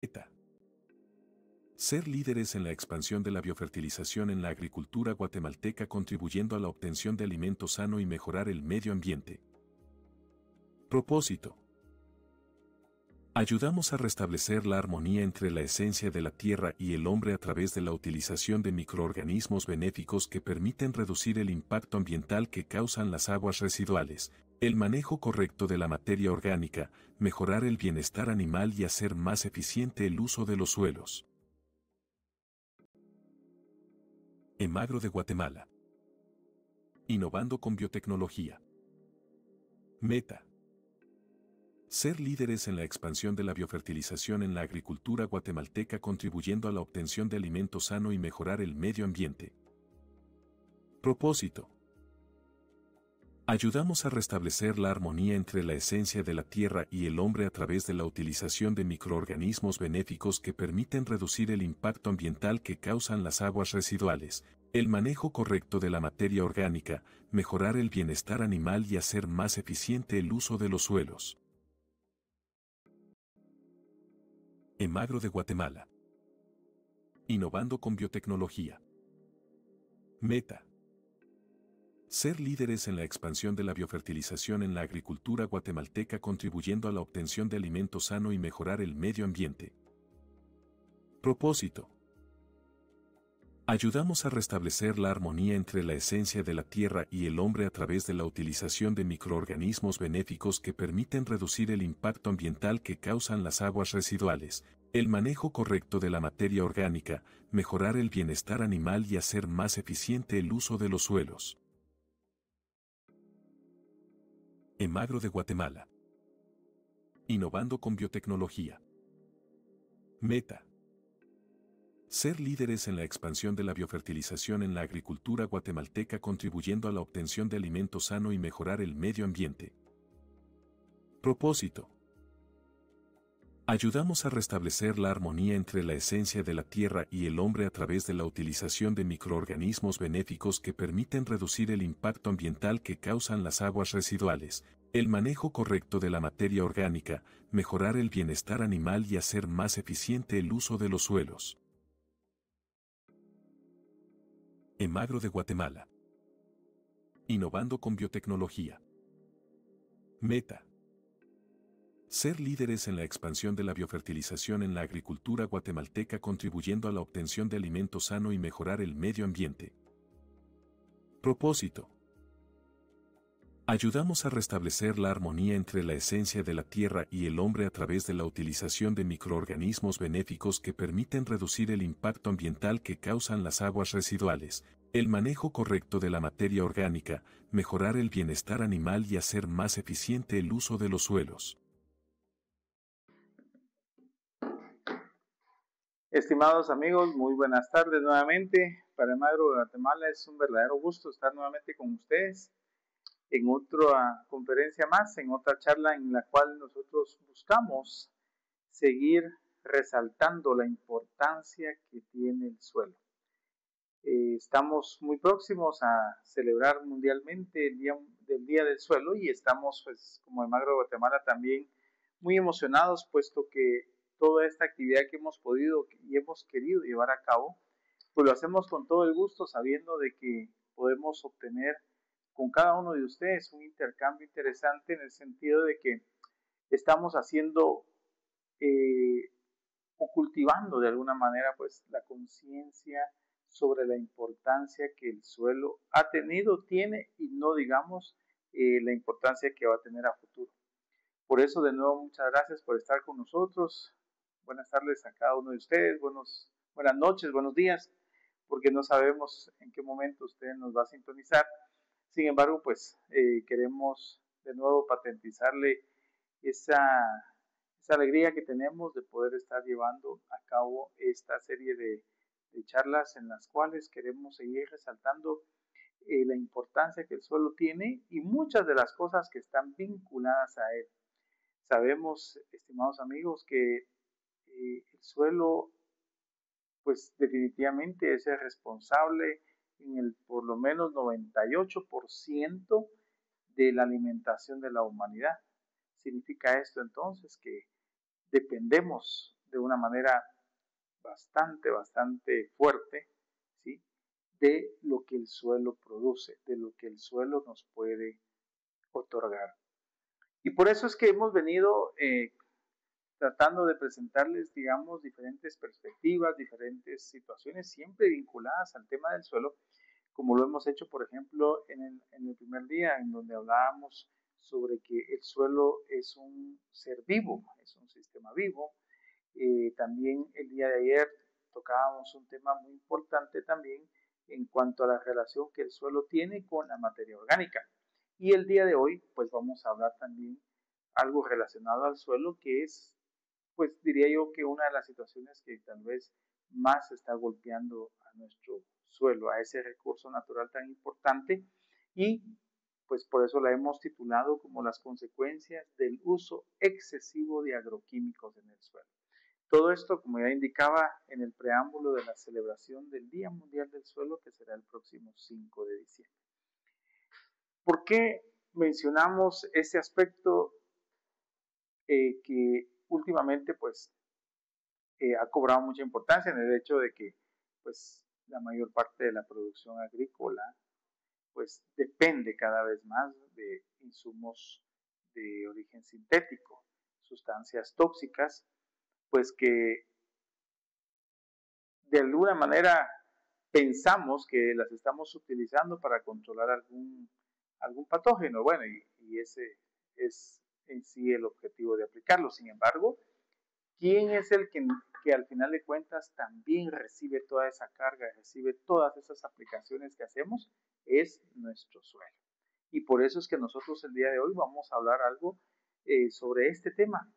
Meta. Ser líderes en la expansión de la biofertilización en la agricultura guatemalteca contribuyendo a la obtención de alimento sano y mejorar el medio ambiente. Propósito. Ayudamos a restablecer la armonía entre la esencia de la tierra y el hombre a través de la utilización de microorganismos benéficos que permiten reducir el impacto ambiental que causan las aguas residuales, el manejo correcto de la materia orgánica, mejorar el bienestar animal y hacer más eficiente el uso de los suelos. Emagro de Guatemala. Innovando con biotecnología. Meta. Ser líderes en la expansión de la biofertilización en la agricultura guatemalteca contribuyendo a la obtención de alimento sano y mejorar el medio ambiente. Propósito. Ayudamos a restablecer la armonía entre la esencia de la tierra y el hombre a través de la utilización de microorganismos benéficos que permiten reducir el impacto ambiental que causan las aguas residuales, el manejo correcto de la materia orgánica, mejorar el bienestar animal y hacer más eficiente el uso de los suelos. Emagro de Guatemala. Innovando con biotecnología. Meta. Ser líderes en la expansión de la biofertilización en la agricultura guatemalteca contribuyendo a la obtención de alimento sano y mejorar el medio ambiente. Propósito. Ayudamos a restablecer la armonía entre la esencia de la tierra y el hombre a través de la utilización de microorganismos benéficos que permiten reducir el impacto ambiental que causan las aguas residuales, el manejo correcto de la materia orgánica, mejorar el bienestar animal y hacer más eficiente el uso de los suelos. Emagro de Guatemala. Innovando con biotecnología. Meta. Ser líderes en la expansión de la biofertilización en la agricultura guatemalteca contribuyendo a la obtención de alimento sano y mejorar el medio ambiente. Propósito. Ayudamos a restablecer la armonía entre la esencia de la tierra y el hombre a través de la utilización de microorganismos benéficos que permiten reducir el impacto ambiental que causan las aguas residuales, el manejo correcto de la materia orgánica, mejorar el bienestar animal y hacer más eficiente el uso de los suelos. Emagro de Guatemala. Innovando con biotecnología. Meta. Ser líderes en la expansión de la biofertilización en la agricultura guatemalteca contribuyendo a la obtención de alimento sano y mejorar el medio ambiente. Propósito. Ayudamos a restablecer la armonía entre la esencia de la tierra y el hombre a través de la utilización de microorganismos benéficos que permiten reducir el impacto ambiental que causan las aguas residuales, el manejo correcto de la materia orgánica, mejorar el bienestar animal y hacer más eficiente el uso de los suelos. Estimados amigos, muy buenas tardes nuevamente. Para Emagro de Guatemala es un verdadero gusto estar nuevamente con ustedes en otra conferencia más, en otra charla en la cual nosotros buscamos seguir resaltando la importancia que tiene el suelo. Estamos muy próximos a celebrar mundialmente el Día del Suelo y estamos, pues, como Emagro de Guatemala también muy emocionados, puesto que toda esta actividad que hemos podido y hemos querido llevar a cabo, pues lo hacemos con todo el gusto, sabiendo de que podemos obtener con cada uno de ustedes un intercambio interesante en el sentido de que estamos haciendo o cultivando de alguna manera pues la conciencia sobre la importancia que el suelo ha tenido, tiene y no digamos la importancia que va a tener a futuro. Por eso de nuevo muchas gracias por estar con nosotros. Buenas tardes a cada uno de ustedes, buenas noches, buenos días, porque no sabemos en qué momento usted nos va a sintonizar. Sin embargo, pues queremos de nuevo patentizarle esa alegría que tenemos de poder estar llevando a cabo esta serie de charlas en las cuales queremos seguir resaltando la importancia que el suelo tiene y muchas de las cosas que están vinculadas a él. Sabemos, estimados amigos, que el suelo pues definitivamente es el responsable en el por lo menos 98% de la alimentación de la humanidad. Significa esto entonces que dependemos de una manera bastante fuerte, ¿sí? De lo que el suelo produce, de lo que el suelo nos puede otorgar. Y por eso es que hemos venido tratando de presentarles, digamos, diferentes perspectivas, diferentes situaciones, siempre vinculadas al tema del suelo, como lo hemos hecho, por ejemplo, en el primer día, en donde hablábamos sobre que el suelo es un ser vivo, es un sistema vivo. También el día de ayer tocábamos un tema muy importante también en cuanto a la relación que el suelo tiene con la materia orgánica. Y el día de hoy, pues vamos a hablar también algo relacionado al suelo, que es, pues diría yo que una de las situaciones que tal vez más está golpeando a nuestro suelo, a ese recurso natural tan importante, y pues por eso la hemos titulado como las consecuencias del uso excesivo de agroquímicos en el suelo. Todo esto, como ya indicaba en el preámbulo de la celebración del Día Mundial del Suelo, que será el próximo 5 de diciembre. ¿Por qué mencionamos ese aspecto que últimamente pues ha cobrado mucha importancia en el hecho de que pues la mayor parte de la producción agrícola pues depende cada vez más de insumos de origen sintético, sustancias tóxicas, pues que de alguna manera pensamos que las estamos utilizando para controlar algún patógeno. Bueno, y ese es en sí el objetivo de aplicarlo. Sin embargo, ¿quién es el que al final de cuentas también recibe toda esa carga, recibe todas esas aplicaciones que hacemos? Es nuestro suelo. Y por eso es que nosotros el día de hoy vamos a hablar algo sobre este tema,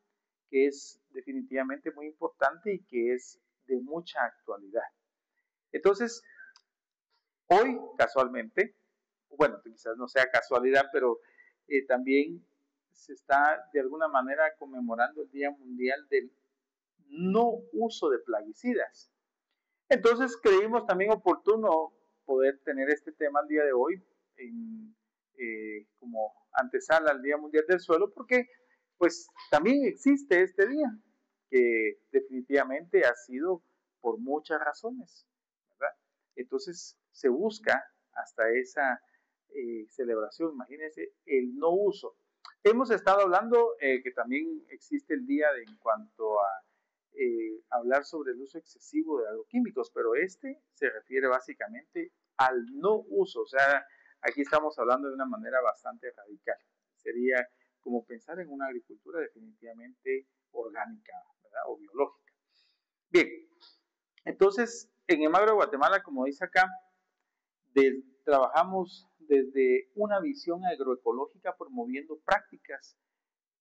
que es definitivamente muy importante y que es de mucha actualidad. Entonces, hoy casualmente, bueno, quizás no sea casualidad, pero también se está de alguna manera conmemorando el Día Mundial del no uso de plaguicidas. Entonces creímos también oportuno poder tener este tema el día de hoy como antesala al Día Mundial del Suelo, porque pues también existe este día, que definitivamente ha sido por muchas razones, ¿verdad? Entonces se busca hasta esa celebración, imagínense, el no uso. Hemos estado hablando que también existe el día en cuanto a hablar sobre el uso excesivo de agroquímicos, pero este se refiere básicamente al no uso, o sea, aquí estamos hablando de una manera bastante radical. Sería como pensar en una agricultura definitivamente orgánica, ¿verdad? O biológica. Bien, entonces en Emagro Guatemala, como dice acá, trabajamos desde una visión agroecológica promoviendo prácticas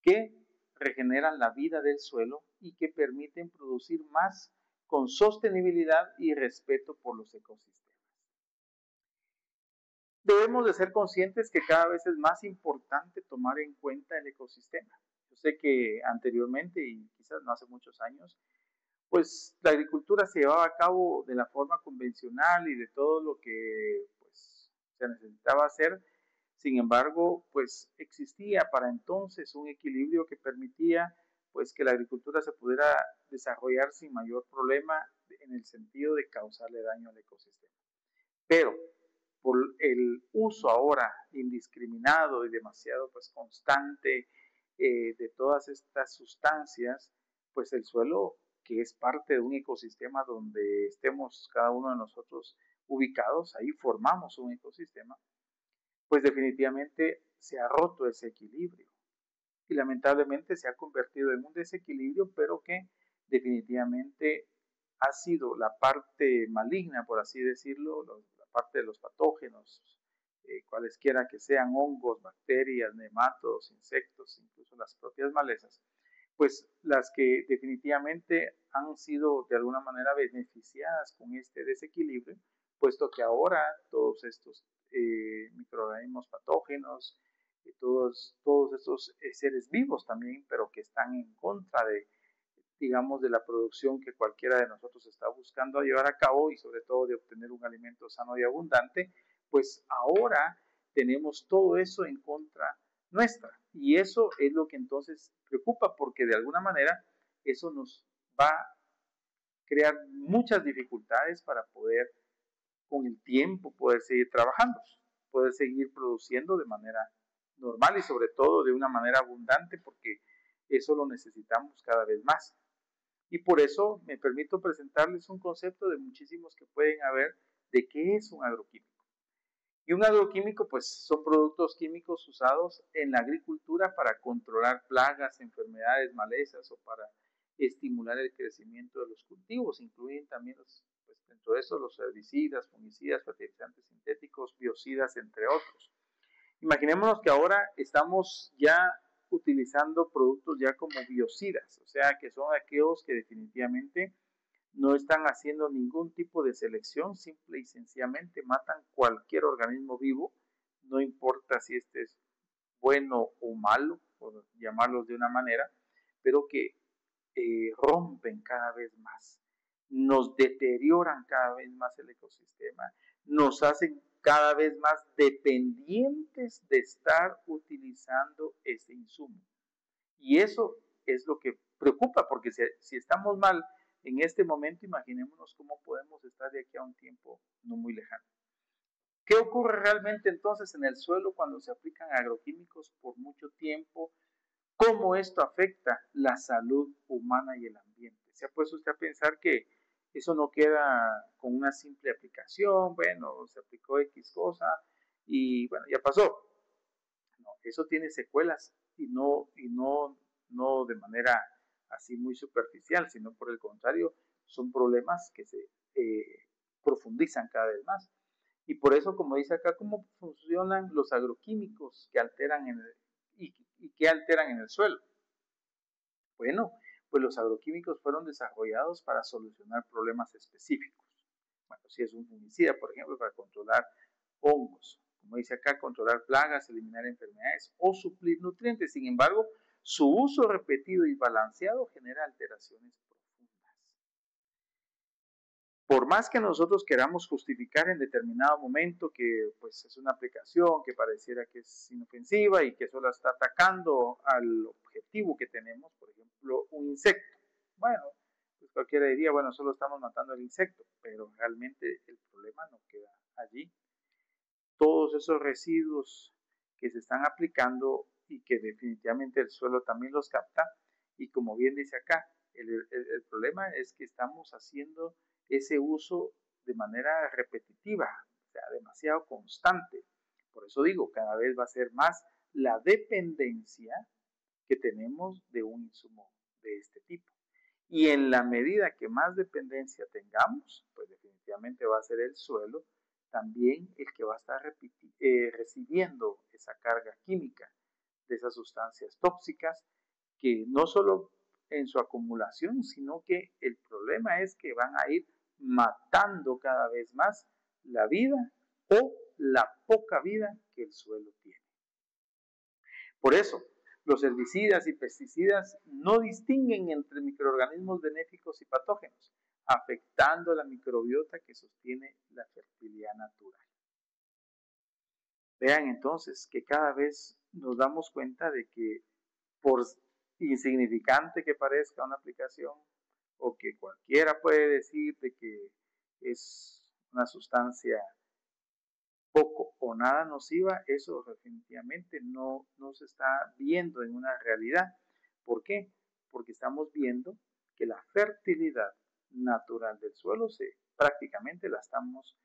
que regeneran la vida del suelo y que permiten producir más con sostenibilidad y respeto por los ecosistemas. Debemos de ser conscientes que cada vez es más importante tomar en cuenta el ecosistema. Yo sé que anteriormente, y quizás no hace muchos años, pues la agricultura se llevaba a cabo de la forma convencional y de todo lo que pues, se necesitaba hacer. Sin embargo, pues existía para entonces un equilibrio que permitía pues que la agricultura se pudiera desarrollar sin mayor problema en el sentido de causarle daño al ecosistema. Pero por el uso ahora indiscriminado y demasiado pues constante de todas estas sustancias, pues el suelo, que es parte de un ecosistema donde estemos cada uno de nosotros ubicados, ahí formamos un ecosistema, pues definitivamente se ha roto ese equilibrio y lamentablemente se ha convertido en un desequilibrio, pero que definitivamente ha sido la parte maligna, por así decirlo, la parte de los patógenos, cualesquiera que sean hongos, bacterias, nematodos, insectos, incluso las propias malezas, pues las que definitivamente han sido de alguna manera beneficiadas con este desequilibrio, puesto que ahora todos estos microorganismos patógenos, todos estos seres vivos también, pero que están en contra de, digamos, de la producción que cualquiera de nosotros está buscando llevar a cabo y sobre todo de obtener un alimento sano y abundante, pues ahora tenemos todo eso en contra nuestra. Y eso es lo que entonces preocupa, porque de alguna manera eso nos va a crear muchas dificultades para poder, con el tiempo, poder seguir trabajando, poder seguir produciendo de manera normal y sobre todo de una manera abundante, porque eso lo necesitamos cada vez más. Y por eso me permito presentarles un concepto de muchísimos que pueden haber de qué es un agroquímico. Y un agroquímico, pues, son productos químicos usados en la agricultura para controlar plagas, enfermedades, malezas o para estimular el crecimiento de los cultivos. Incluyen también, pues, dentro de eso, los herbicidas, fungicidas, fertilizantes sintéticos, biocidas, entre otros. Imaginémonos que ahora estamos ya utilizando productos ya como biocidas, o sea, que son aquellos que definitivamente no están haciendo ningún tipo de selección, simple y sencillamente matan cualquier organismo vivo, no importa si este es bueno o malo, por llamarlos de una manera, pero que rompen cada vez más, nos deterioran cada vez más el ecosistema, nos hacen cada vez más dependientes de estar utilizando este insumo. Y eso es lo que preocupa, porque si estamos mal en este momento, imaginémonos cómo podemos estar de aquí a un tiempo no muy lejano. ¿Qué ocurre realmente entonces en el suelo cuando se aplican agroquímicos por mucho tiempo? ¿Cómo esto afecta la salud humana y el ambiente? ¿Se ha puesto usted a pensar que eso no queda con una simple aplicación? Bueno, se aplicó X cosa y bueno, ya pasó. No, eso tiene secuelas y no de manera así muy superficial, sino por el contrario, son problemas que se profundizan cada vez más. Y por eso, como dice acá, ¿cómo funcionan los agroquímicos que alteran y que alteran en el suelo? Bueno, pues los agroquímicos fueron desarrollados para solucionar problemas específicos. Bueno, si es un fungicida, por ejemplo, para controlar hongos, como dice acá, controlar plagas, eliminar enfermedades o suplir nutrientes. Sin embargo, su uso repetido y balanceado genera alteraciones profundas. Por más que nosotros queramos justificar en determinado momento que pues, es una aplicación que pareciera que es inofensiva y que solo está atacando al objetivo que tenemos, por ejemplo, un insecto. Bueno, pues cualquiera diría, bueno, solo estamos matando al insecto, pero realmente el problema no queda allí. Todos esos residuos que se están aplicando y que definitivamente el suelo también los capta, y como bien dice acá, el problema es que estamos haciendo ese uso de manera repetitiva, o sea, demasiado constante. Por eso digo, cada vez va a ser más la dependencia que tenemos de un insumo de este tipo. Y en la medida que más dependencia tengamos, pues definitivamente va a ser el suelo también el que va a estar recibiendo esa carga química de esas sustancias tóxicas, que no solo en su acumulación, sino que el problema es que van a ir matando cada vez más la vida o la poca vida que el suelo tiene. Por eso, los herbicidas y pesticidas no distinguen entre microorganismos benéficos y patógenos, afectando la microbiota que sostiene la fertilidad natural. Vean entonces que cada vez nos damos cuenta de que por insignificante que parezca una aplicación o que cualquiera puede decir de que es una sustancia poco o nada nociva, eso definitivamente no se está viendo en una realidad. ¿Por qué? Porque estamos viendo que la fertilidad natural del suelo prácticamente la estamos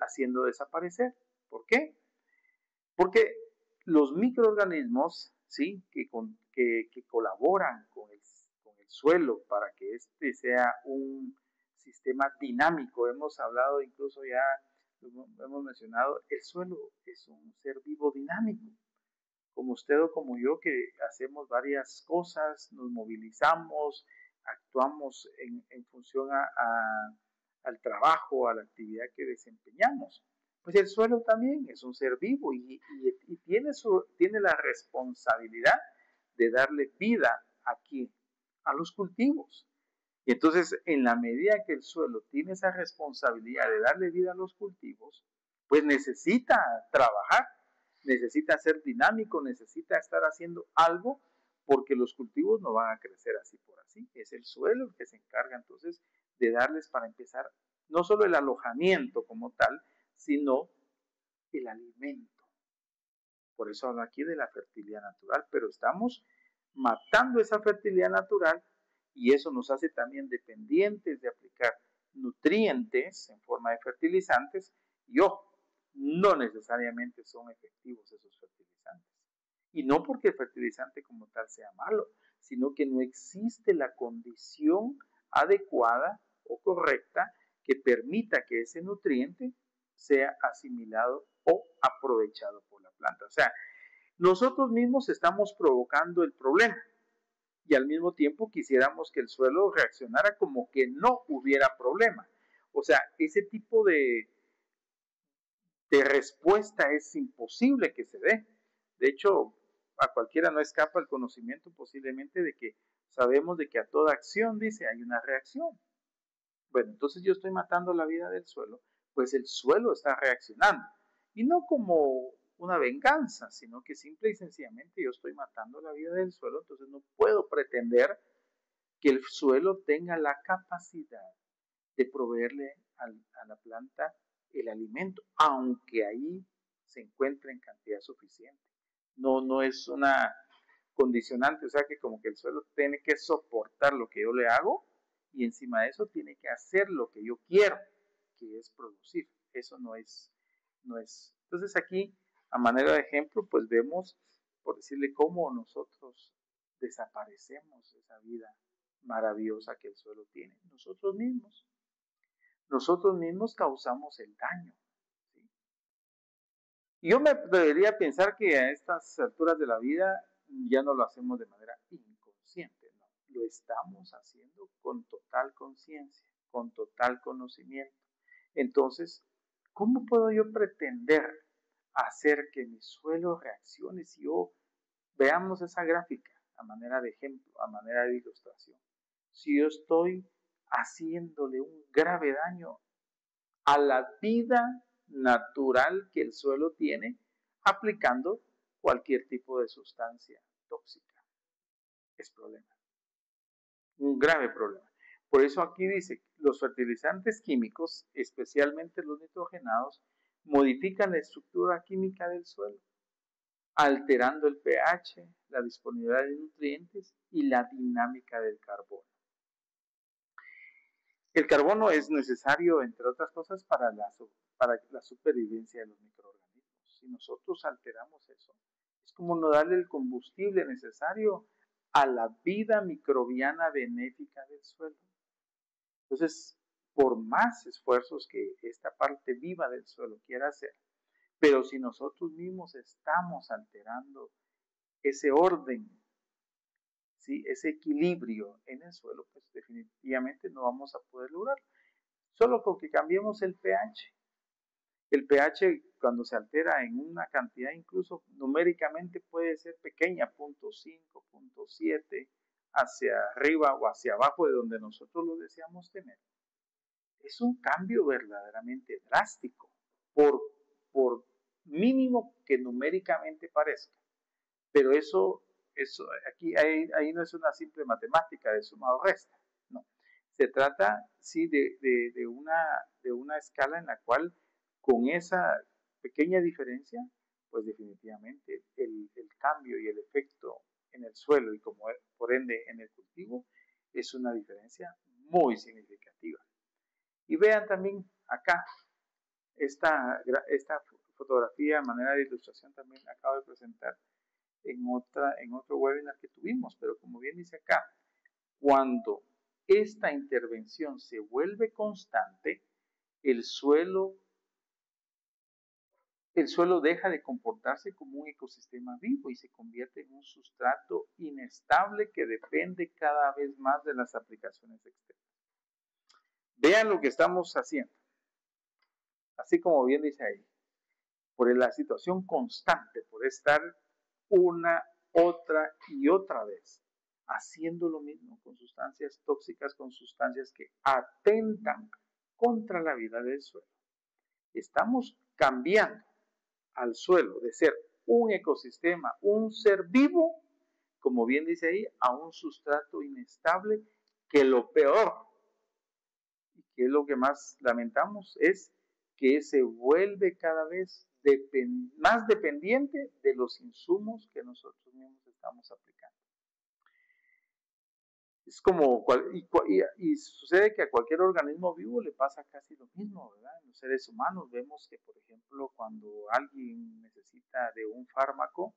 haciendo desaparecer. ¿Por qué? Porque los microorganismos, ¿sí?, que colaboran con el suelo para que este sea un sistema dinámico. Hemos hablado incluso ya, hemos mencionado, el suelo es un ser vivo dinámico, como usted o como yo, que hacemos varias cosas, nos movilizamos, actuamos en función al trabajo, a la actividad que desempeñamos. Pues el suelo también es un ser vivo y tiene la responsabilidad de darle vida aquí a los cultivos. Y entonces, en la medida que el suelo tiene esa responsabilidad de darle vida a los cultivos, pues necesita trabajar, necesita ser dinámico, necesita estar haciendo algo porque los cultivos no van a crecer así por así. Es el suelo el que se encarga entonces de darles, para empezar, no solo el alojamiento como tal, sino el alimento. Por eso hablo aquí de la fertilidad natural, pero estamos matando esa fertilidad natural y eso nos hace también dependientes de aplicar nutrientes en forma de fertilizantes y ojo, no necesariamente son efectivos esos fertilizantes. Y no porque el fertilizante como tal sea malo, sino que no existe la condición adecuada o correcta que permita que ese nutriente sea asimilado o aprovechado por la planta. O sea, nosotros mismos estamos provocando el problema y al mismo tiempo quisiéramos que el suelo reaccionara como que no hubiera problema. O sea, ese tipo de respuesta es imposible que se dé. De hecho, a cualquiera no escapa el conocimiento posiblemente de que sabemos de que a toda acción, dice, hay una reacción. Bueno, entonces yo estoy matando la vida del suelo, pues el suelo está reaccionando. Y no como una venganza, sino que simple y sencillamente yo estoy matando la vida del suelo, entonces no puedo pretender que el suelo tenga la capacidad de proveerle a la planta el alimento, aunque ahí se encuentre en cantidad suficiente. No es una condicionante, o sea que como que el suelo tiene que soportar lo que yo le hago y encima de eso tiene que hacer lo que yo quiero, que es producir. Eso no es. Entonces aquí, a manera de ejemplo, pues vemos, por decirle, cómo nosotros desaparecemos esa vida maravillosa que el suelo tiene. Nosotros mismos causamos el daño. ¿Sí? Y yo me debería pensar que a estas alturas de la vida ya no lo hacemos de manera inconsciente, no, lo estamos haciendo con total conciencia, con total conocimiento. Entonces, ¿cómo puedo yo pretender hacer que mi suelo reaccione si yo, veamos esa gráfica a manera de ejemplo, a manera de ilustración? Si yo estoy haciéndole un grave daño a la vida natural que el suelo tiene aplicando cualquier tipo de sustancia tóxica. Es problema. Un grave problema. Por eso aquí dice, los fertilizantes químicos, especialmente los nitrogenados, modifican la estructura química del suelo, alterando el pH, la disponibilidad de nutrientes y la dinámica del carbono. El carbono es necesario, entre otras cosas, para la supervivencia de los microorganismos. Si nosotros alteramos eso, es como no darle el combustible necesario a la vida microbiana benéfica del suelo. Entonces, por más esfuerzos que esta parte viva del suelo quiera hacer, pero si nosotros mismos estamos alterando ese orden, ¿sí? Ese equilibrio en el suelo, pues definitivamente no vamos a poder lograrlo. Solo con que cambiemos el pH. El pH cuando se altera en una cantidad incluso numéricamente puede ser pequeña, 0.5, 0.7, hacia arriba o hacia abajo de donde nosotros lo deseamos tener. Es un cambio verdaderamente drástico, por mínimo que numéricamente parezca. Pero eso aquí ahí no es una simple matemática de suma o resta, no. Se trata, sí, de una escala en la cual con esa pequeña diferencia, pues definitivamente el cambio y el efecto en el suelo y como por ende en el cultivo es una diferencia muy significativa. Y vean también acá, esta fotografía de manera de ilustración también acabo de presentar en otro webinar que tuvimos, pero como bien dice acá, cuando esta intervención se vuelve constante, el suelo deja de comportarse como un ecosistema vivo y se convierte en un sustrato inestable que depende cada vez más de las aplicaciones externas. Vean lo que estamos haciendo. Así como bien dice ahí, por la situación constante, por estar una, otra y otra vez haciendo lo mismo con sustancias tóxicas, con sustancias que atentan contra la vida del suelo. Estamos cambiando al suelo de ser un ecosistema, un ser vivo, como bien dice ahí, a un sustrato inestable, que lo peor, y que es lo que más lamentamos, es que se vuelve cada vez más dependiente de los insumos que nosotros mismos estamos aplicando. Es como, y sucede que a cualquier organismo vivo le pasa casi lo mismo, ¿verdad? En los seres humanos vemos que, por ejemplo, cuando alguien necesita de un fármaco,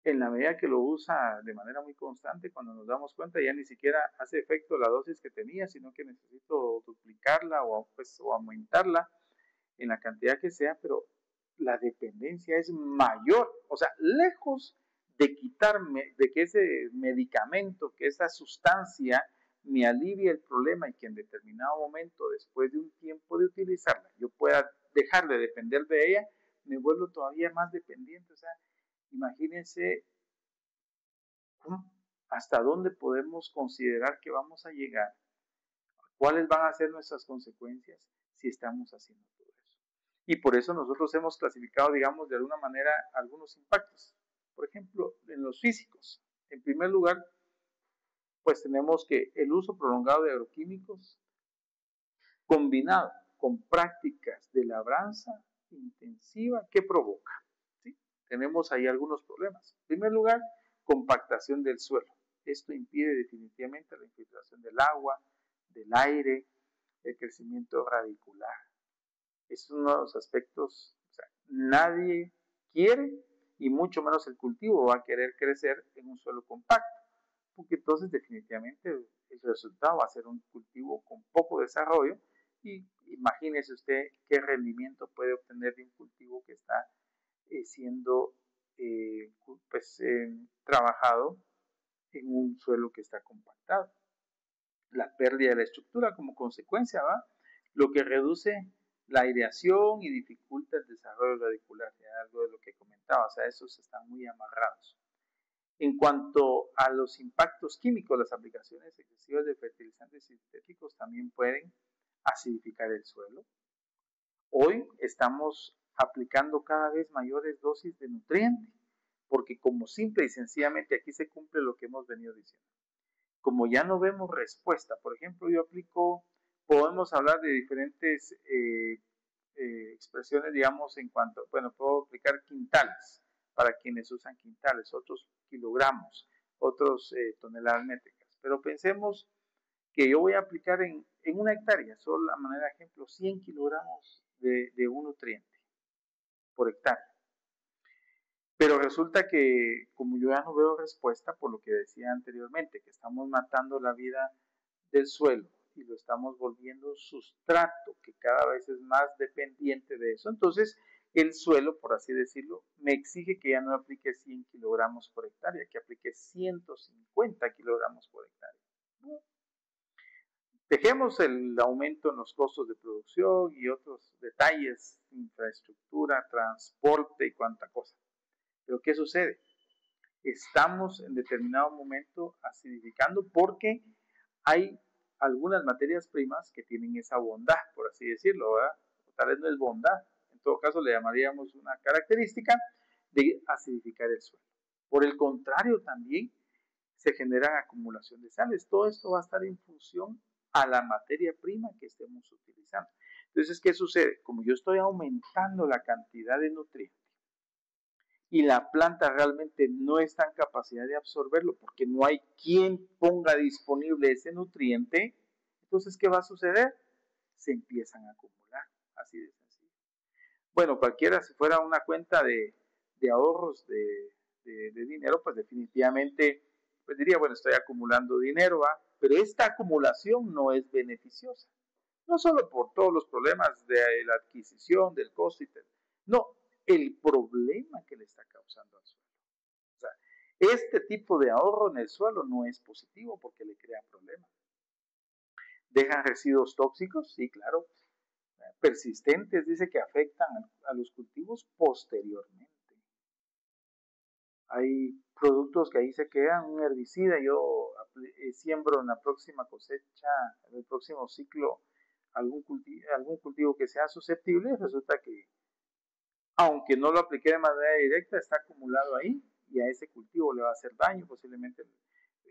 en la medida que lo usa de manera muy constante, cuando nos damos cuenta ya ni siquiera hace efecto la dosis que tenía, sino que necesito duplicarla o aumentarla en la cantidad que sea, pero la dependencia es mayor, o sea, lejos de quitarme, de que ese medicamento, que esa sustancia me alivie el problema y que en determinado momento, después de un tiempo de utilizarla, yo pueda dejar de depender de ella, me vuelvo todavía más dependiente. O sea, imagínense hasta dónde podemos considerar que vamos a llegar, cuáles van a ser nuestras consecuencias si estamos haciendo todo eso. Y por eso nosotros hemos clasificado, digamos, de alguna manera algunos impactos. Por ejemplo, en los físicos. En primer lugar, pues tenemos que el uso prolongado de agroquímicos combinado con prácticas de labranza intensiva, ¿qué provoca? ¿Sí? Tenemos ahí algunos problemas. En primer lugar, compactación del suelo. Esto impide definitivamente la infiltración del agua, del aire, el crecimiento radicular. Es uno de los aspectos, o sea, nadie quiere, y mucho menos el cultivo va a querer crecer en un suelo compacto, porque entonces definitivamente el resultado va a ser un cultivo con poco desarrollo, y imagínese usted qué rendimiento puede obtener de un cultivo que está siendo trabajado en un suelo que está compactado. La pérdida de la estructura como consecuencia, ¿va? Lo que reduce la aireación y dificulta el desarrollo radicular, algo de lo que comentaba, o sea, esos están muy amarrados. En cuanto a los impactos químicos, las aplicaciones excesivas de fertilizantes sintéticos también pueden acidificar el suelo. Hoy estamos aplicando cada vez mayores dosis de nutrientes, porque como simple y sencillamente aquí se cumple lo que hemos venido diciendo. Como ya no vemos respuesta, por ejemplo, yo aplico, podemos hablar de diferentes expresiones, digamos, en cuanto, bueno, puedo aplicar quintales para quienes usan quintales, otros kilogramos, otros toneladas métricas. Pero pensemos que yo voy a aplicar en una hectárea, solo a manera de ejemplo, 100 kilogramos de un nutriente por hectárea. Pero resulta que como yo ya no veo respuesta, por lo que decía anteriormente, que estamos matando la vida del suelo y lo estamos volviendo sustrato, que cada vez es más dependiente de eso, entonces el suelo, por así decirlo, me exige que ya no aplique 100 kilogramos por hectárea, que aplique 150 kilogramos por hectárea. Dejemos el aumento en los costos de producción y otros detalles, infraestructura, transporte y cuánta cosa. Pero ¿qué sucede? Estamos en determinado momento acidificando porque hay algunas materias primas que tienen esa bondad, por así decirlo, ¿verdad? Tal vez no es bondad, en todo caso le llamaríamos una característica de acidificar el suelo. Por el contrario, también se genera acumulación de sales. Todo esto va a estar en función a la materia prima que estemos utilizando. Entonces, ¿qué sucede? Como yo estoy aumentando la cantidad de nutrientes y la planta realmente no está en capacidad de absorberlo porque no hay quien ponga disponible ese nutriente, entonces, ¿qué va a suceder? Se empiezan a acumular, así de sencillo. Bueno, cualquiera, si fuera una cuenta de ahorros de dinero, pues definitivamente pues diría, bueno, estoy acumulando dinero, ¿va? Pero esta acumulación no es beneficiosa. No solo por todos los problemas de la adquisición, del costo y tal. No, el problema que le está causando al suelo. O sea, este tipo de ahorro en el suelo no es positivo porque le crea problemas. ¿Dejan residuos tóxicos? Sí, claro. Persistentes, dice que afectan a los cultivos posteriormente. Hay productos que ahí se quedan, un herbicida, yo siembro en la próxima cosecha, en el próximo ciclo, algún cultivo que sea susceptible, resulta que, aunque no lo apliqué de manera directa, está acumulado ahí y a ese cultivo le va a hacer daño, posiblemente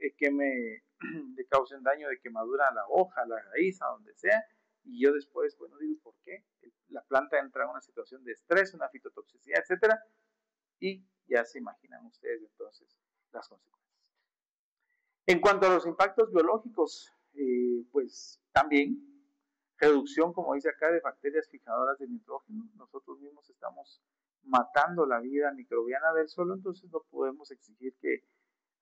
le causen daño de quemadura a la hoja, a la raíz, a donde sea, y yo después, bueno, digo, ¿por qué? La planta entra en una situación de estrés, una fitotoxicidad, etcétera, y ya se imaginan ustedes entonces las consecuencias. En cuanto a los impactos biológicos, pues también reducción, como dice acá, de bacterias fijadoras de nitrógeno. Nosotros mismos estamos matando la vida microbiana del suelo, entonces no podemos exigir que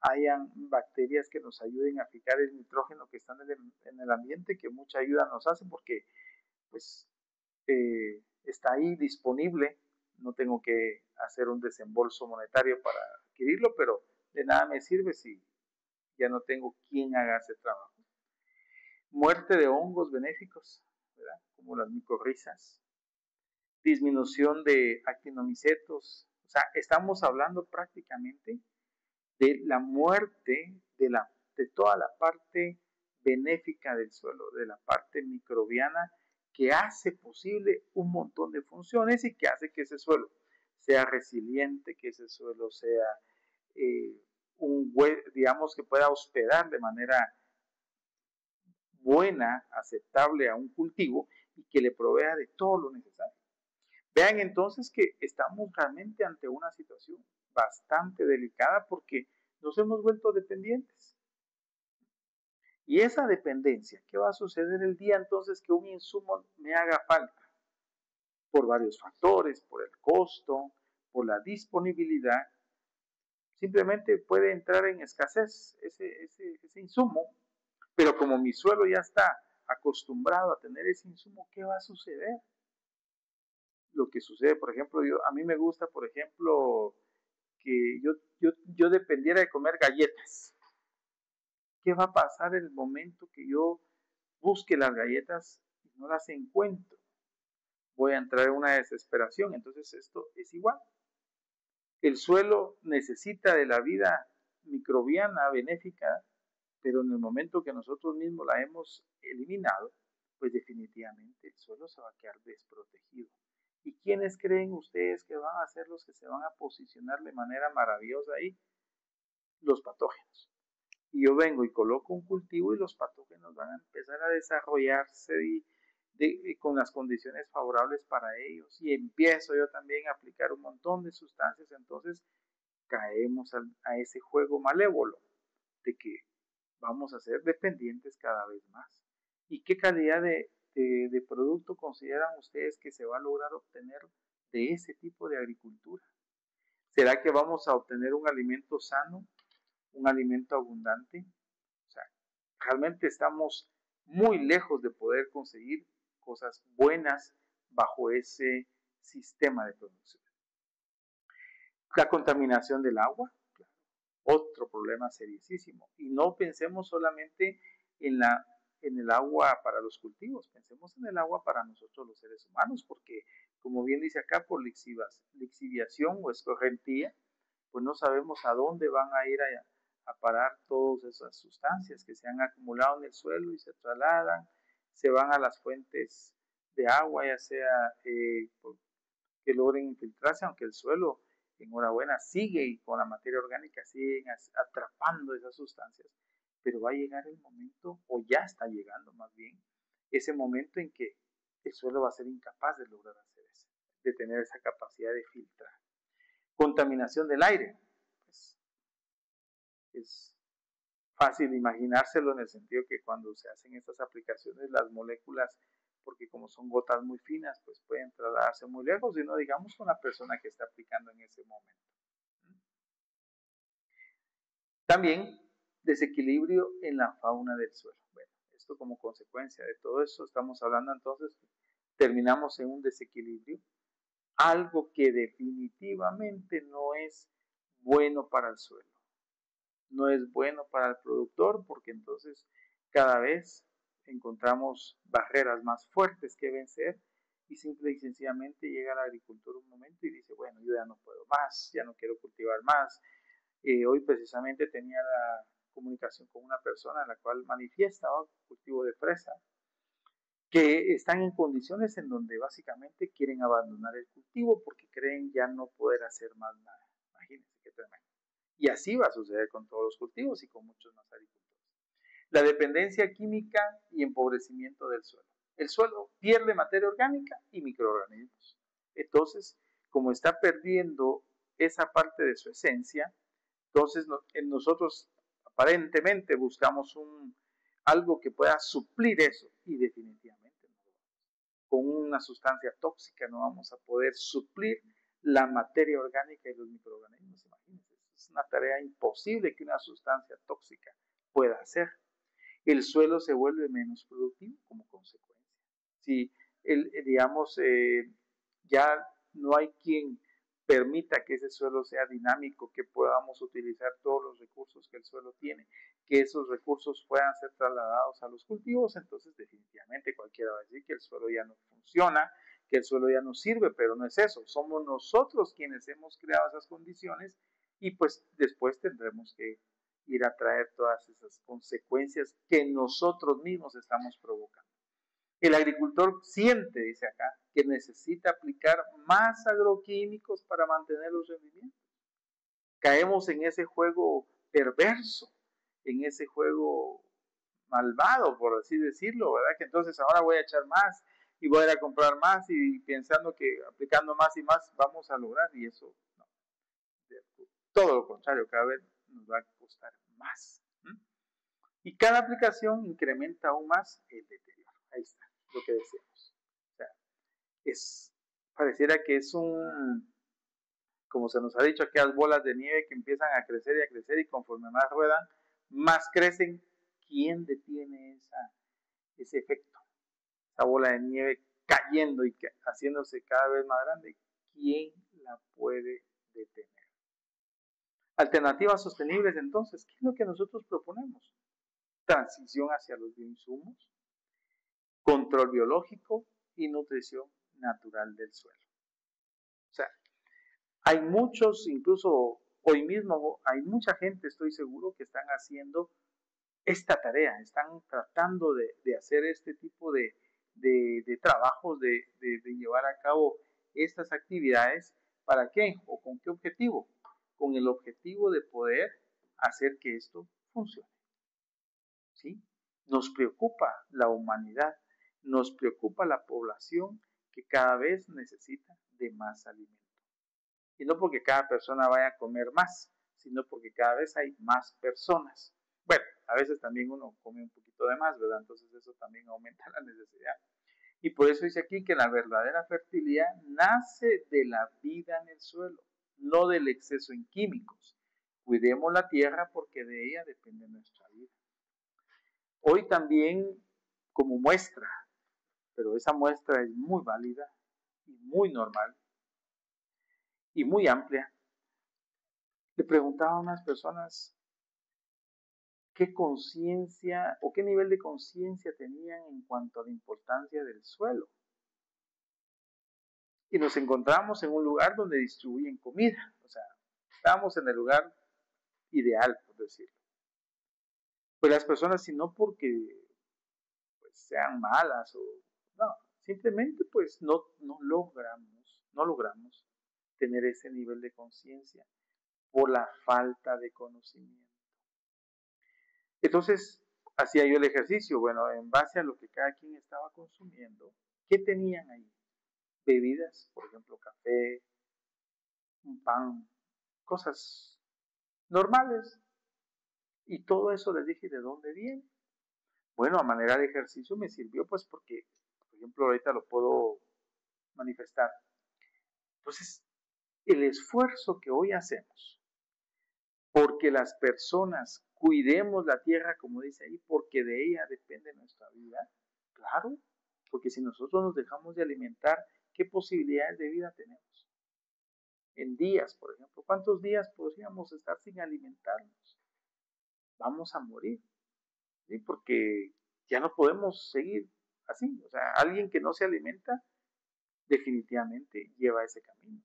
hayan bacterias que nos ayuden a fijar el nitrógeno que está en el ambiente, que mucha ayuda nos hace porque pues está ahí disponible, no tengo que hacer un desembolso monetario para adquirirlo, pero de nada me sirve si ya no tengo quien haga ese trabajo. Muerte de hongos benéficos, ¿verdad? Como las micorrizas, disminución de actinomicetos, o sea, estamos hablando prácticamente de la muerte de toda la parte benéfica del suelo, de la parte microbiana que hace posible un montón de funciones y que hace que ese suelo sea resiliente, que ese suelo sea digamos que pueda hospedar de manera buena, aceptable a un cultivo y que le provea de todo lo necesario. Vean entonces que estamos realmente ante una situación bastante delicada porque nos hemos vuelto dependientes. Y esa dependencia, ¿qué va a suceder el día entonces que un insumo me haga falta? Por varios factores, por el costo, por la disponibilidad, simplemente puede entrar en escasez ese insumo, pero como mi suelo ya está acostumbrado a tener ese insumo, ¿qué va a suceder? Lo que sucede, por ejemplo, a mí me gusta, por ejemplo, que yo dependiera de comer galletas. ¿Qué va a pasar en el momento que yo busque las galletas y no las encuentro? Voy a entrar en una desesperación. Entonces esto es igual. El suelo necesita de la vida microbiana benéfica, pero en el momento que nosotros mismos la hemos eliminado, pues definitivamente el suelo se va a quedar desprotegido. ¿Y quiénes creen ustedes que van a ser los que se van a posicionar de manera maravillosa ahí? Los patógenos. Y yo vengo y coloco un cultivo y los patógenos van a empezar a desarrollarse con las condiciones favorables para ellos. Y empiezo yo también a aplicar un montón de sustancias, entonces caemos a ese juego malévolo de que vamos a ser dependientes cada vez más. ¿Y qué calidad de producto consideran ustedes que se va a lograr obtener de ese tipo de agricultura? ¿Será que vamos a obtener un alimento sano, un alimento abundante? O sea, realmente estamos muy lejos de poder conseguir cosas buenas bajo ese sistema de producción. La contaminación del agua, claro, otro problema seriosísimo. Y no pensemos solamente en el agua para los cultivos, pensemos en el agua para nosotros los seres humanos, porque como bien dice acá, por lixiviación o escorrentía, pues no sabemos a dónde van a ir a parar todas esas sustancias que se han acumulado en el suelo y se trasladan, se van a las fuentes de agua, ya sea que logren infiltrarse, aunque el suelo, enhorabuena, sigue y con la materia orgánica siguen atrapando esas sustancias, pero va a llegar el momento, o ya está llegando más bien, ese momento en que el suelo va a ser incapaz de lograr hacer eso, de tener esa capacidad de filtrar. Contaminación del aire, pues es fácil imaginárselo en el sentido que cuando se hacen estas aplicaciones las moléculas, porque como son gotas muy finas, pues pueden trasladarse muy lejos y no digamos con la persona que está aplicando en ese momento. También desequilibrio en la fauna del suelo. Bueno, esto como consecuencia de todo eso estamos hablando entonces, terminamos en un desequilibrio, algo que definitivamente no es bueno para el suelo. No es bueno para el productor porque entonces cada vez encontramos barreras más fuertes que vencer y simple y sencillamente llega el agricultor un momento y dice, bueno, yo ya no puedo más, ya no quiero cultivar más. Hoy precisamente tenía la comunicación con una persona la cual manifiestaba cultivo de fresa, que están en condiciones en donde básicamente quieren abandonar el cultivo porque creen ya no poder hacer más nada. Imagínense qué tremendo. Y así va a suceder con todos los cultivos y con muchos más agricultores. La dependencia química y empobrecimiento del suelo. El suelo pierde materia orgánica y microorganismos. Entonces, como está perdiendo esa parte de su esencia, entonces nosotros aparentemente buscamos algo que pueda suplir eso y definitivamente no. Con una sustancia tóxica no vamos a poder suplir la materia orgánica y los microorganismos. Imagínense, es una tarea imposible que una sustancia tóxica pueda hacer. El suelo se vuelve menos productivo como consecuencia. Si, digamos, ya no hay quien permita que ese suelo sea dinámico, que podamos utilizar todos los recursos que el suelo tiene, que esos recursos puedan ser trasladados a los cultivos, entonces definitivamente cualquiera va a decir que el suelo ya no funciona, que el suelo ya no sirve, pero no es eso, somos nosotros quienes hemos creado esas condiciones y pues después tendremos que ir a traer todas esas consecuencias que nosotros mismos estamos provocando. El agricultor siente, dice acá, que necesita aplicar más agroquímicos para mantener los rendimientos. Caemos en ese juego perverso, en ese juego malvado, por así decirlo, ¿verdad? Que entonces ahora voy a echar más y voy a ir a comprar más y pensando que aplicando más y más vamos a lograr, y eso no. Todo lo contrario, cada vez nos va a costar más. Y cada aplicación incrementa aún más el deterioro. Ahí está, lo que decíamos. O sea, pareciera que es como se nos ha dicho, aquellas bolas de nieve que empiezan a crecer y conforme más ruedan, más crecen. ¿Quién detiene ese efecto? Esa bola de nieve cayendo y haciéndose cada vez más grande. ¿Quién la puede detener? Alternativas sostenibles, entonces, ¿qué es lo que nosotros proponemos? Transición hacia los bioinsumos, control biológico y nutrición natural del suelo. O sea, hay muchos, incluso hoy mismo, hay mucha gente, estoy seguro, que están haciendo esta tarea, están tratando de hacer este tipo de trabajos, de llevar a cabo estas actividades. ¿Para qué? ¿O con qué objetivo? Con el objetivo de poder hacer que esto funcione. ¿Sí? Nos preocupa la humanidad, nos preocupa la población que cada vez necesita de más alimento. Y no porque cada persona vaya a comer más, sino porque cada vez hay más personas. Bueno, a veces también uno come un poquito de más, ¿verdad? Entonces eso también aumenta la necesidad. Y por eso dice aquí que la verdadera fertilidad nace de la vida en el suelo, no del exceso en químicos. Cuidemos la tierra porque de ella depende nuestra vida. Hoy también como muestra, pero esa muestra es muy válida y muy normal y muy amplia, le preguntaba a unas personas qué conciencia o qué nivel de conciencia tenían en cuanto a la importancia del suelo. Y nos encontramos en un lugar donde distribuyen comida, o sea, estábamos en el lugar ideal, por decirlo. Pues las personas, si no porque pues, sean malas o no, simplemente pues no logramos tener ese nivel de conciencia por la falta de conocimiento. Entonces, hacía yo el ejercicio, bueno, en base a lo que cada quien estaba consumiendo, ¿qué tenían ahí? Bebidas, por ejemplo, café, un pan, cosas normales. Y todo eso les dije, ¿de dónde viene? Bueno, a manera de ejercicio me sirvió, pues porque, por ejemplo, ahorita lo puedo manifestar. Entonces, el esfuerzo que hoy hacemos porque las personas cuidemos la tierra, como dice ahí, porque de ella depende nuestra vida, claro, porque si nosotros nos dejamos de alimentar, ¿qué posibilidades de vida tenemos? En días, por ejemplo, ¿cuántos días podríamos estar sin alimentarnos? Vamos a morir, ¿sí? Porque ya no podemos seguir así. O sea, alguien que no se alimenta definitivamente lleva ese camino.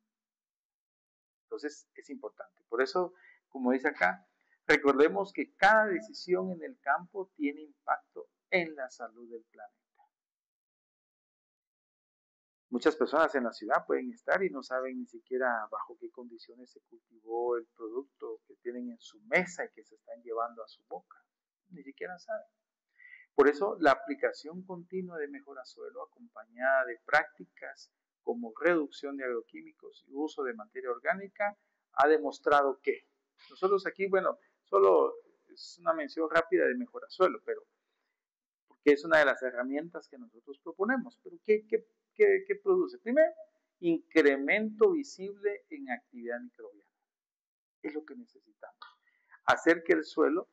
Entonces es importante. Por eso, como dice acá, recordemos que cada decisión en el campo tiene impacto en la salud del planeta. Muchas personas en la ciudad pueden estar y no saben ni siquiera bajo qué condiciones se cultivó el producto que tienen en su mesa y que se están llevando a su boca. Ni siquiera saben. Por eso la aplicación continua de mejora suelo acompañada de prácticas como reducción de agroquímicos y uso de materia orgánica ha demostrado que nosotros aquí, bueno, solo es una mención rápida de mejora suelo, pero porque es una de las herramientas que nosotros proponemos. Pero ¿qué produce? Primero, incremento visible en actividad microbiana. Es lo que necesitamos. Hacer que el suelo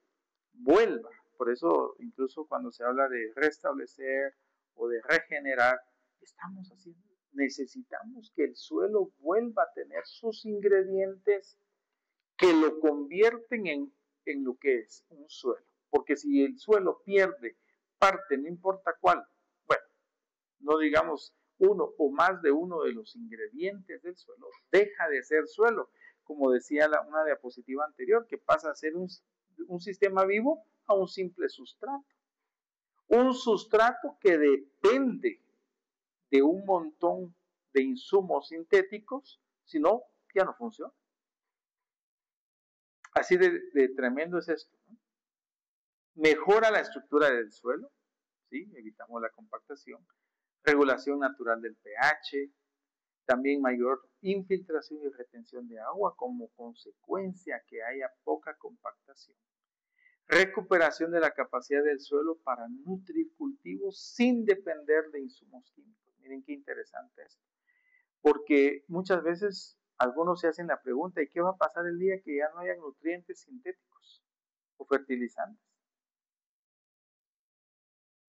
vuelva. Por eso, incluso cuando se habla de restablecer o de regenerar, necesitamos que el suelo vuelva a tener sus ingredientes que lo convierten en lo que es un suelo. Porque si el suelo pierde parte, no importa cuál, bueno, no digamos uno o más de uno de los ingredientes del suelo, deja de ser suelo. Como decía una diapositiva anterior, que pasa a ser un sistema vivo a un simple sustrato. Un sustrato que depende de un montón de insumos sintéticos, si no, ya no funciona. Así de tremendo es esto, ¿no? Mejora la estructura del suelo, ¿sí? Evitamos la compactación, regulación natural del pH, también mayor infiltración y retención de agua como consecuencia que haya poca compactación. Recuperación de la capacidad del suelo para nutrir cultivos sin depender de insumos químicos. Miren qué interesante esto. Porque muchas veces algunos se hacen la pregunta, ¿y qué va a pasar el día que ya no haya nutrientes sintéticos o fertilizantes?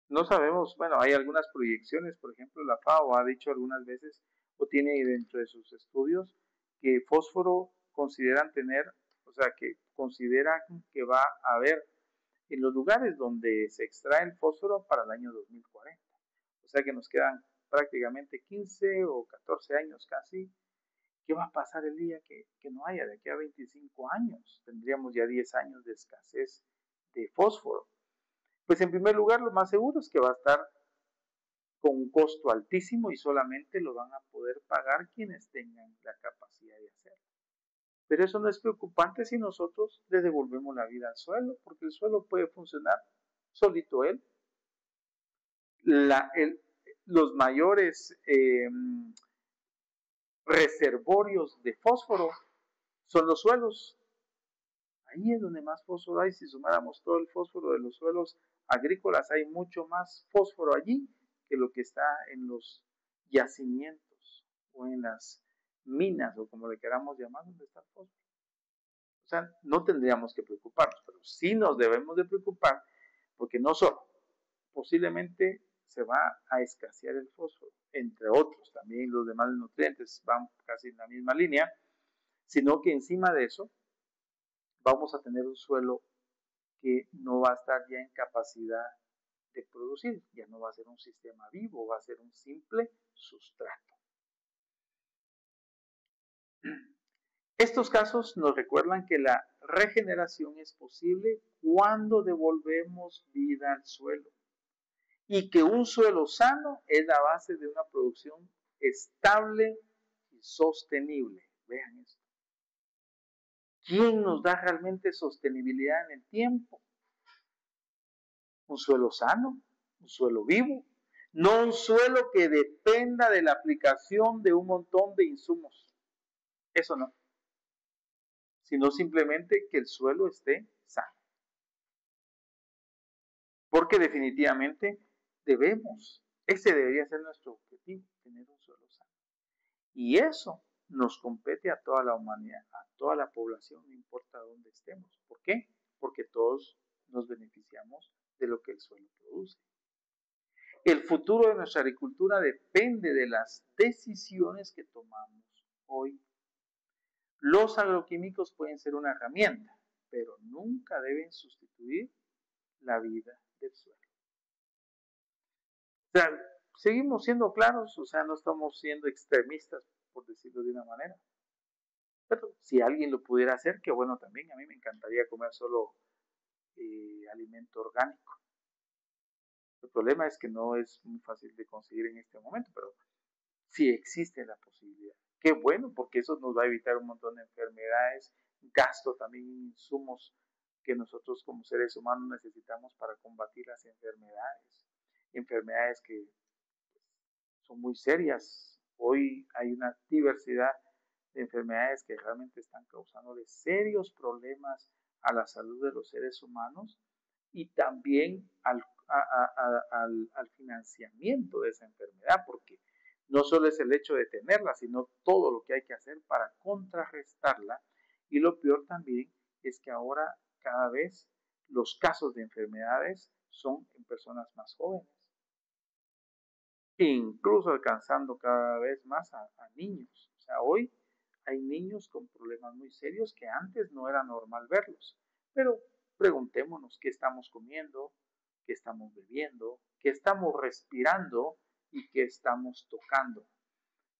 No sabemos, bueno, hay algunas proyecciones, por ejemplo, la FAO ha dicho algunas veces o tiene dentro de sus estudios que fósforo consideran tener, o sea, que consideran que va a haber en los lugares donde se extrae el fósforo para el año 2040. O sea que nos quedan prácticamente 15 o 14 años casi. ¿Qué va a pasar el día que no haya? De aquí a 25 años tendríamos ya 10 años de escasez de fósforo. Pues en primer lugar, lo más seguro es que va a estar con un costo altísimo y solamente lo van a poder pagar quienes tengan la capacidad de hacerlo. Pero eso no es preocupante si nosotros le devolvemos la vida al suelo, porque el suelo puede funcionar solito él. Los mayores reservorios de fósforo son los suelos. Ahí es donde más fósforo hay. Si sumáramos todo el fósforo de los suelos agrícolas, hay mucho más fósforo allí que lo que está en los yacimientos o en las minas o como le queramos llamar, donde está el fósforo. O sea, no tendríamos que preocuparnos, pero sí nos debemos de preocupar porque no solo posiblemente se va a escasear el fósforo, entre otros, también los demás nutrientes van casi en la misma línea, sino que encima de eso vamos a tener un suelo que no va a estar ya en capacidad de producir, ya no va a ser un sistema vivo, va a ser un simple sustrato. Estos casos nos recuerdan que la regeneración es posible cuando devolvemos vida al suelo y que un suelo sano es la base de una producción estable y sostenible. Vean esto. ¿Quién nos da realmente sostenibilidad en el tiempo? Un suelo sano, un suelo vivo, no un suelo que dependa de la aplicación de un montón de insumos. Eso no. Sino simplemente que el suelo esté sano. Porque definitivamente ese debería ser nuestro objetivo, tener un suelo sano. Y eso nos compete a toda la humanidad, a toda la población, no importa dónde estemos. ¿Por qué? Porque todos nos beneficiamos de lo que el suelo produce. El futuro de nuestra agricultura depende de las decisiones que tomamos hoy. Los agroquímicos pueden ser una herramienta, pero nunca deben sustituir la vida del suelo. O sea, seguimos siendo claros, o sea, no estamos siendo extremistas, por decirlo de una manera. Pero si alguien lo pudiera hacer, que bueno también, a mí me encantaría comer solo alimento orgánico. El problema es que no es muy fácil de conseguir en este momento, pero si existe la posibilidad. Qué bueno, porque eso nos va a evitar un montón de enfermedades, gasto también en insumos que nosotros como seres humanos necesitamos para combatir las enfermedades que son muy serias. Hoy hay una diversidad de enfermedades que realmente están causando serios problemas a la salud de los seres humanos y también al financiamiento de esa enfermedad, porque no solo es el hecho de tenerla, sino todo lo que hay que hacer para contrarrestarla. Y lo peor también es que ahora cada vez los casos de enfermedades son en personas más jóvenes, incluso alcanzando cada vez más a niños. O sea, hoy hay niños con problemas muy serios que antes no era normal verlos. Pero preguntémonos qué estamos comiendo, qué estamos bebiendo, qué estamos respirando y qué estamos tocando.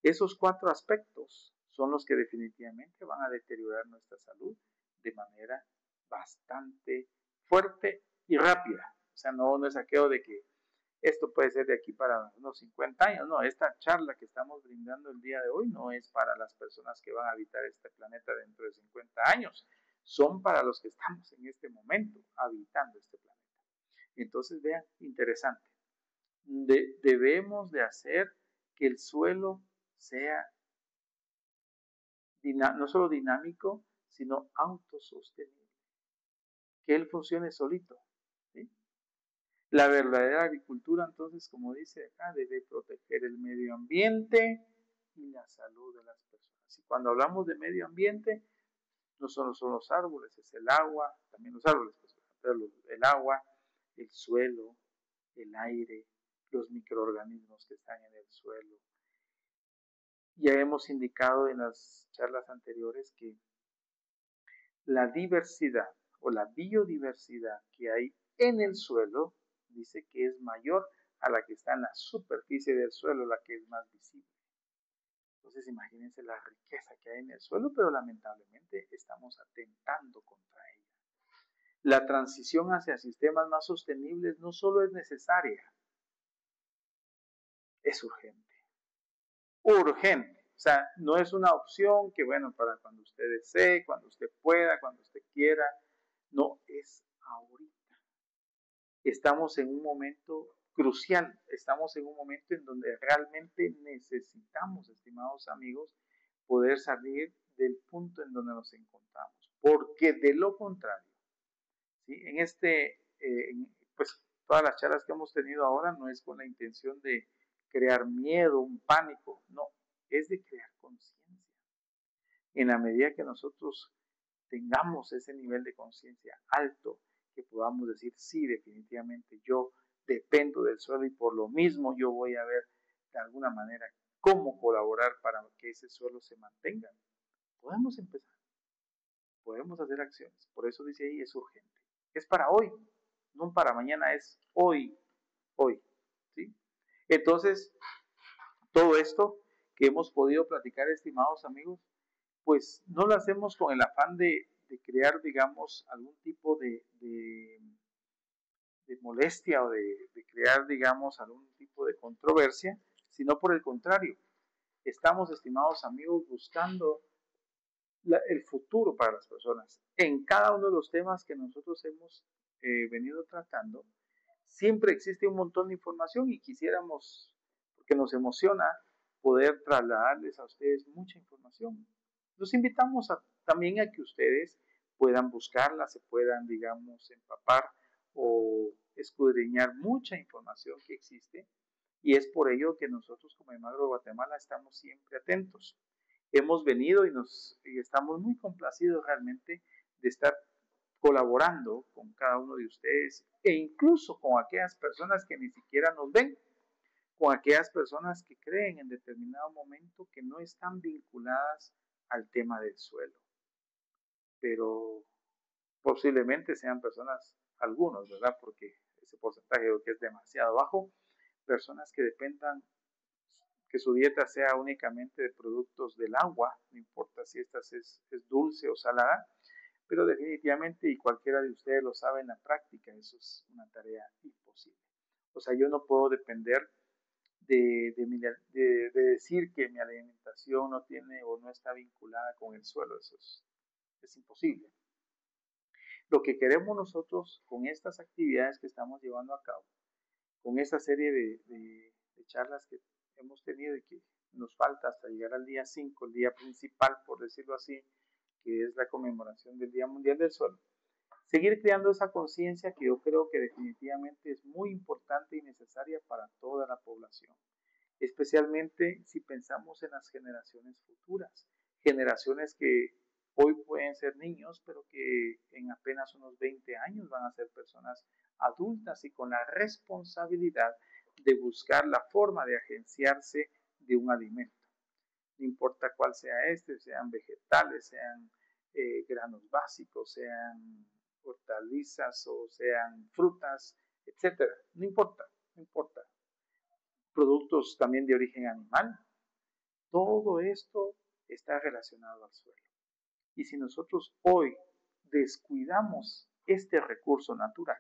Esos 4 aspectos son los que definitivamente van a deteriorar nuestra salud de manera bastante fuerte y rápida. O sea, no es aquello de que esto puede ser de aquí para unos 50 años. No, esta charla que estamos brindando el día de hoy no es para las personas que van a habitar este planeta dentro de 50 años. Son para los que estamos en este momento habitando este planeta. Entonces, vean, interesante. Debemos de hacer que el suelo sea no solo dinámico, sino autosostenible. Que él funcione solito. ¿Sí? La verdadera agricultura, entonces, como dice acá, debe proteger el medio ambiente y la salud de las personas. Y cuando hablamos de medio ambiente, no solo son los árboles, es el agua, también los árboles, pues, pero el agua, el suelo, el aire, los microorganismos que están en el suelo. Ya hemos indicado en las charlas anteriores que la diversidad o la biodiversidad que hay en el suelo dice que es mayor a la que está en la superficie del suelo, la que es más visible. Entonces imagínense la riqueza que hay en el suelo, pero lamentablemente estamos atentando contra ella. La transición hacia sistemas más sostenibles no solo es necesaria, es urgente. Urgente. O sea, no es una opción que, bueno, para cuando usted desee, cuando usted pueda, cuando usted quiera. No, es ahorita. Estamos en un momento crucial, estamos en un momento en donde realmente necesitamos, estimados amigos, poder salir del punto en donde nos encontramos, porque de lo contrario, ¿sí? Pues todas las charlas que hemos tenido ahora no es con la intención de crear miedo, un pánico, no, es de crear conciencia. En la medida que nosotros tengamos ese nivel de conciencia alto, que podamos decir, sí, definitivamente yo dependo del suelo y por lo mismo yo voy a ver de alguna manera cómo colaborar para que ese suelo se mantenga. Podemos empezar, podemos hacer acciones. Por eso dice ahí, es urgente. Es para hoy, no para mañana, es hoy, hoy. ¿Sí? Entonces, todo esto que hemos podido platicar, estimados amigos, pues no lo hacemos con el afán de crear, digamos, algún tipo de molestia o de crear, digamos, algún tipo de controversia, sino por el contrario, estamos, estimados amigos, buscando el futuro para las personas. En cada uno de los temas que nosotros hemos venido tratando, siempre existe un montón de información y quisiéramos, porque nos emociona, poder trasladarles a ustedes mucha información. Los invitamos también a que ustedes puedan buscarla, se puedan, digamos, empapar o escudriñar mucha información que existe, y es por ello que nosotros como Almagro de Guatemala estamos siempre atentos. Hemos venido y estamos muy complacidos realmente de estar colaborando con cada uno de ustedes e incluso con aquellas personas que ni siquiera nos ven, con aquellas personas que creen en determinado momento que no están vinculadas al tema del suelo, pero posiblemente sean personas, algunos, ¿verdad? Porque ese porcentaje creo que es demasiado bajo, personas que dependan, que su dieta sea únicamente de productos del agua, no importa si esta es dulce o salada, pero definitivamente, y cualquiera de ustedes lo sabe en la práctica, eso es una tarea imposible. O sea, yo no puedo depender de decir que mi alimentación no tiene o no está vinculada con el suelo. Eso es imposible. Lo que queremos nosotros con estas actividades que estamos llevando a cabo, con esta serie de charlas que hemos tenido y que nos falta hasta llegar al día 5, el día principal, por decirlo así, que es la conmemoración del Día Mundial del Suelo, seguir creando esa conciencia que yo creo que definitivamente es muy importante y necesaria para toda la población, especialmente si pensamos en las generaciones futuras, generaciones que hoy pueden ser niños, pero que en apenas unos 20 años van a ser personas adultas y con la responsabilidad de buscar la forma de agenciarse de un alimento. No importa cuál sea este, sean vegetales, sean granos básicos, sean hortalizas o sean frutas, etcétera. No importa, no importa. Productos también de origen animal. Todo esto está relacionado al suelo. Y si nosotros hoy descuidamos este recurso natural,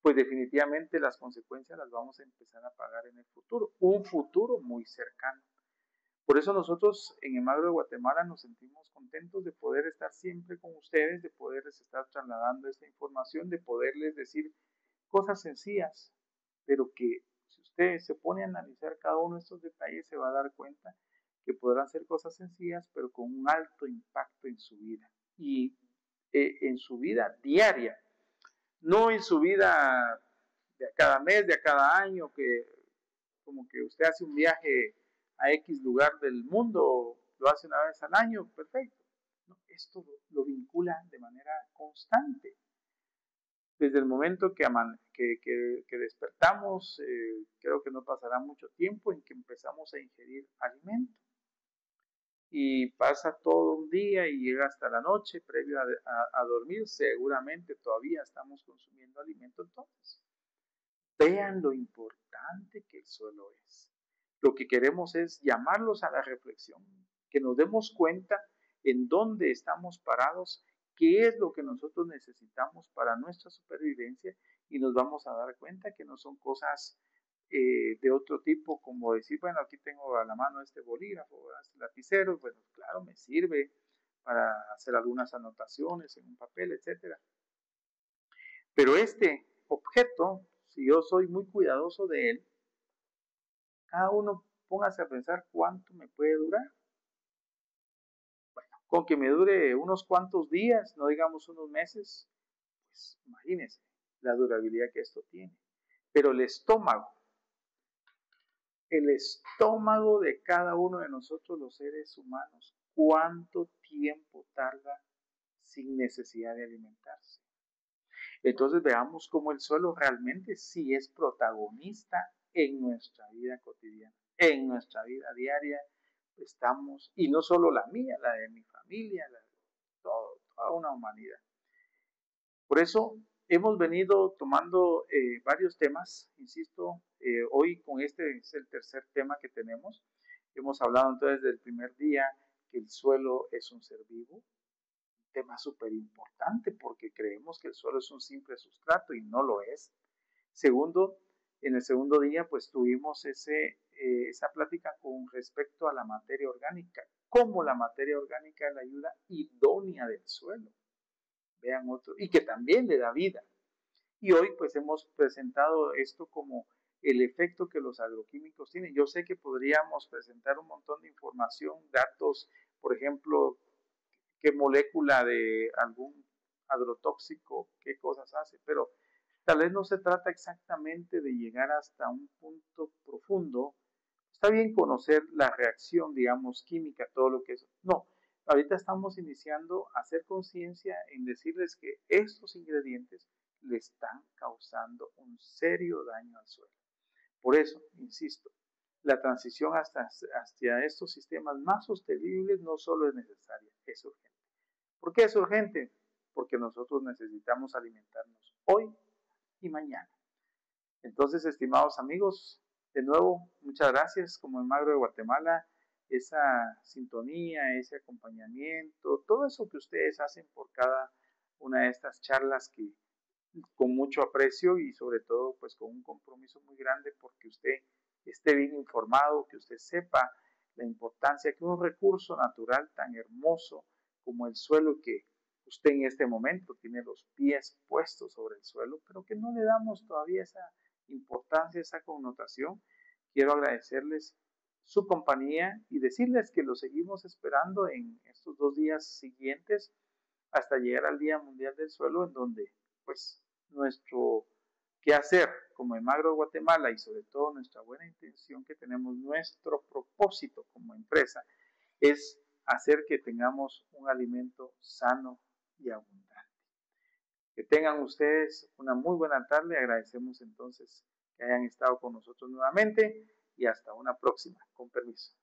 pues definitivamente las consecuencias las vamos a empezar a pagar en el futuro, un futuro muy cercano. Por eso nosotros en Emagro de Guatemala nos sentimos contentos de poder estar siempre con ustedes, de poderles estar trasladando esta información, de poderles decir cosas sencillas, pero que si usted se pone a analizar cada uno de estos detalles se va a dar cuenta que podrán ser cosas sencillas, pero con un alto impacto en su vida y en su vida diaria, no en su vida de a cada mes, de a cada año, que como que usted hace un viaje a X lugar del mundo, lo hace una vez al año, perfecto. No, esto lo vincula de manera constante. Desde el momento que despertamos, creo que no pasará mucho tiempo en que empezamos a ingerir alimento. Y pasa todo un día y llega hasta la noche, previo a dormir, seguramente todavía estamos consumiendo alimento entonces. Vean lo importante que el suelo es. Lo que queremos es llamarlos a la reflexión, que nos demos cuenta en dónde estamos parados, qué es lo que nosotros necesitamos para nuestra supervivencia y nos vamos a dar cuenta que no son cosas de otro tipo, como decir, bueno, aquí tengo a la mano este bolígrafo, este lapicero, bueno, claro, me sirve para hacer algunas anotaciones en un papel, etcétera. Pero este objeto, si yo soy muy cuidadoso de él, cada uno póngase a pensar cuánto me puede durar. Bueno, con que me dure unos cuantos días, no digamos unos meses, pues imagínense la durabilidad que esto tiene. Pero el estómago de cada uno de nosotros, los seres humanos, ¿cuánto tiempo tarda sin necesidad de alimentarse? Entonces veamos cómo el suelo realmente sí es protagonista en nuestra vida cotidiana, en nuestra vida diaria. Estamos, y no solo la mía, la de mi familia, la de toda una humanidad. Por eso hemos venido tomando varios temas, insisto, hoy con este es el tercer tema que tenemos. Hemos hablado entonces del primer día que el suelo es un ser vivo, tema súper importante porque creemos que el suelo es un simple sustrato y no lo es. Segundo, en el segundo día pues tuvimos esa plática con respecto a la materia orgánica, cómo la materia orgánica es la ayuda idónea del suelo. Vean otro, y que también le da vida. Y hoy pues hemos presentado esto como el efecto que los agroquímicos tienen. Yo sé que podríamos presentar un montón de información, datos, por ejemplo, qué molécula de algún agrotóxico, qué cosas hace, pero tal vez no se trata exactamente de llegar hasta un punto profundo. Está bien conocer la reacción, digamos, química, todo lo que es. No, ahorita estamos iniciando a hacer conciencia en decirles que estos ingredientes le están causando un serio daño al suelo. Por eso, insisto, la transición hacia estos sistemas más sostenibles no solo es necesaria, es urgente. ¿Por qué es urgente? Porque nosotros necesitamos alimentarnos hoy y mañana. Entonces, estimados amigos, de nuevo, muchas gracias como Emagro de Guatemala, esa sintonía, ese acompañamiento, todo eso que ustedes hacen por cada una de estas charlas que con mucho aprecio y sobre todo pues con un compromiso muy grande porque usted esté bien informado, que usted sepa la importancia que un recurso natural tan hermoso como el suelo, que usted en este momento tiene los pies puestos sobre el suelo, pero que no le damos todavía esa importancia, esa connotación. Quiero agradecerles su compañía y decirles que lo seguimos esperando en estos 2 días siguientes hasta llegar al Día Mundial del Suelo, en donde pues nuestro quehacer como Emagro Guatemala y sobre todo nuestra buena intención que tenemos, nuestro propósito como empresa es hacer que tengamos un alimento sano y abundante. Que tengan ustedes una muy buena tarde. Agradecemos entonces que hayan estado con nosotros nuevamente y hasta una próxima. Con permiso.